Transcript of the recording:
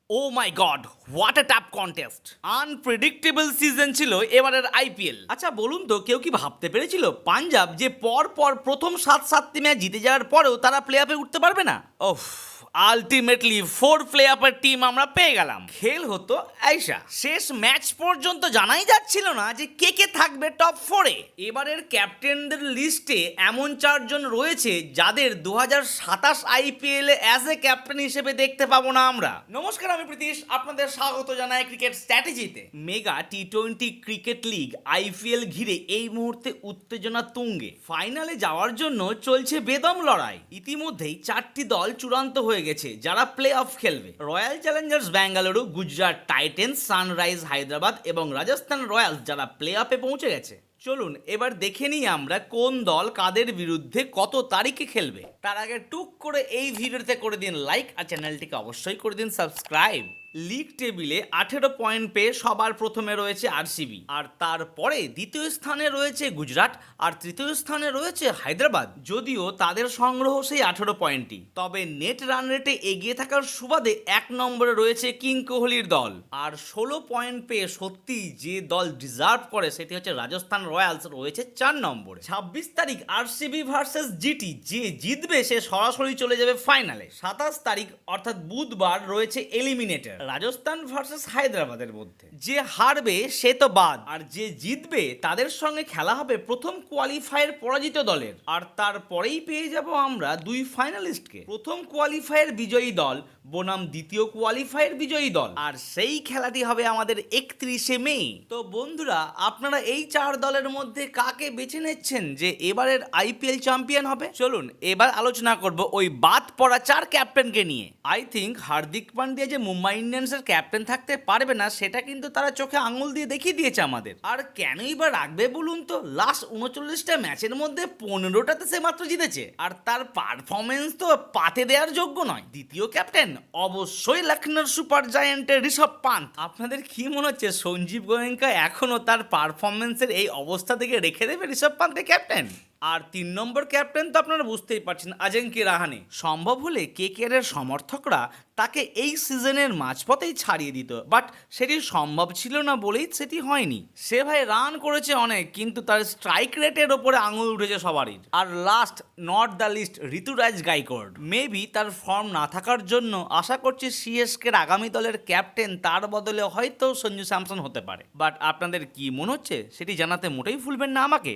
O my God, what a tough contest. Unpredictable season ছিল এবারের IPL. আচ্ছা বলুন তো, কেউ কি ভাবতে পেরেছিল পাঞ্জাব যে পর পর প্রথম 7-7টি ম্যাচ জিতে যাওয়ার পরেও তারা প্লে অফে উঠতে পারবে না? ওফ, আলটিমেটলি 4 প্লে অফের টিম আমরা পেয়ে গেলাম। খেল হতো আইসা, শেষ ম্যাচ পর্যন্ত জানাই যাচ্ছিল না যে কে কে থাকবে টপ 4-এ। এবারের ক্যাপ্টেনদের লিস্টে এমন 4জন রয়েছে যাদের 2027 IPL a as a captain হিসেবে দেখতে পাবো না আমরা। নমস্কার, আমি প্রীতিশ, আপনাদের স্বাগত জানাই ক্রিকেট স্ট্র্যাটেজিতে। মেগা টি-20 ক্রিকেট লিগ আইপিএল ঘিরে এই মুহূর্তে উত্তেজনা তুঙ্গে। ফাইনালে যাওয়ার জন্য চলছে বেদম লড়াই। ইতিমধ্যেই 4টি দল চূড়ান্ত হয়ে গেছে যারা প্লে অফ খেলবে। Royal Challengers Bengaluru, Gujarat titans, sunrise Hyderabad এবং রাজস্থান রয়্যালস যারা প্লে অফে পৌঁছে গেছে। চলুন এবার দেখে নিই আমরা কোন দল কাদের বিরুদ্ধে কত তারিখে খেলবে। তার আগে টুক করে এই ভিডিওতে করে দিন লাইক আর চ্যানেলটিকে অবশ্যই করে দিন সাবস্ক্রাইব। লিগ টেবিলে 18 পয়েন্ট পেয়ে সবার প্রথমে রয়েছে আরসিবি, আর তারপরে দ্বিতীয় স্থানে রয়েছে গুজরাট, আর তৃতীয় স্থানে রয়েছে হায়দ্রাবাদ। যদিও তাদের সংগ্রহ সেই 18 পয়েন্টই, তবে নেট রান রেটে এগিয়ে থাকার সুবাদে 1 নম্বরে রয়েছে কিং কোহলির দল। আর 16 পয়েন্ট পেয়ে সত্যি যে দল ডিজার্ভ করে সেটি হচ্ছে রাজস্থান রয়্যালস, রয়েছে 4 নম্বরে। 26 তারিখ আরসিবি ভার্সেস জিটি, যে জিতবে সে সরাসরি চলে যাবে ফাইনালে। 27 তারিখ অর্থাৎ বুধবার রয়েছে এলিমিনেটর, রাজস্থান ভার্সেস হায়দ্রাবাদের মধ্যে। যে হারবে সে তো বাদ, আর যে জিতবে তাদের সঙ্গে খেলা হবে প্রথম কোয়ালিফায়ার পরাজিত দলের। আর তারপরেই পেয়ে যাব আমরা 2 ফাইনালিস্টকে। প্রথম কোয়ালিফায়ার বিজয়ী দল বনাম দ্বিতীয় কোয়ালিফায়ার বিজয়ী দল, আর সেই খেলাটি হবে আমাদের 31শে মে। তো বন্ধুরা, আপনারা এই 4 দলের মধ্যে কাকে বেছে নিচ্ছেন যে এবারের আইপিএল চ্যাম্পিয়ন হবে? চলুন এবার আলোচনা করব ওই বাদ পড়া 4 ক্যাপ্টেনকে নিয়ে। আই থিঙ্ক হার্দিক পান্ডিয়া যে মুম্বাই ইন্ডিয়ান্সের ক্যাপ্টেন থাকতে পারবে না সেটা কিন্তু তারা চোখে আঙুল দিয়ে দেখিয়ে দিয়েছে আমাদের। আর কেনই বা রাখবে বলুন তো? লাস্ট 39টা ম্যাচের মধ্যে 15টাতে সে মাত্র জিতেছে, আর তার পারফরমেন্স তো পাতে দেওয়ার যোগ্য নয়। দ্বিতীয় ক্যাপ্টেন অবশ্যই লখনৌর সুপার জায়ান্টের ঋষভ পান্থ। আপনাদের কি মনে হচ্ছে সঞ্জীব গোয়েঙ্কা এখনো তার পারফরমেন্সের এই অবস্থা থেকে রেখে দেবে ঋষভ পান্থের ক্যাপ্টেন? আর 3 নম্বর ক্যাপ্টেন তো আপনারা বুঝতেই পারছেন, অজিঙ্ক্য রাহানে। সম্ভব হলে কেকেআরের সমর্থকরা তাকে এই সিজনের মাঝপথেই ছাড়িয়ে দিত, বাট সেটি সম্ভব ছিল না বলেই সেটি হয়নি। সে ভাই রান করেছে অনেক, কিন্তু তার স্ট্রাইক রেটের ওপরে আঙুল উঠেছে সবারই। আর last not the least, Ruturaj Gaikwad. Maybe তার ফর্ম না থাকার জন্য আশা করছি সিএসকের আগামী দলের ক্যাপ্টেন তার বদলে হয়তো সঞ্জু স্যামসন হতে পারে। বাট আপনাদের কি মনে হচ্ছে সেটি জানাতে মোটেই ভুলবেন না আমাকে।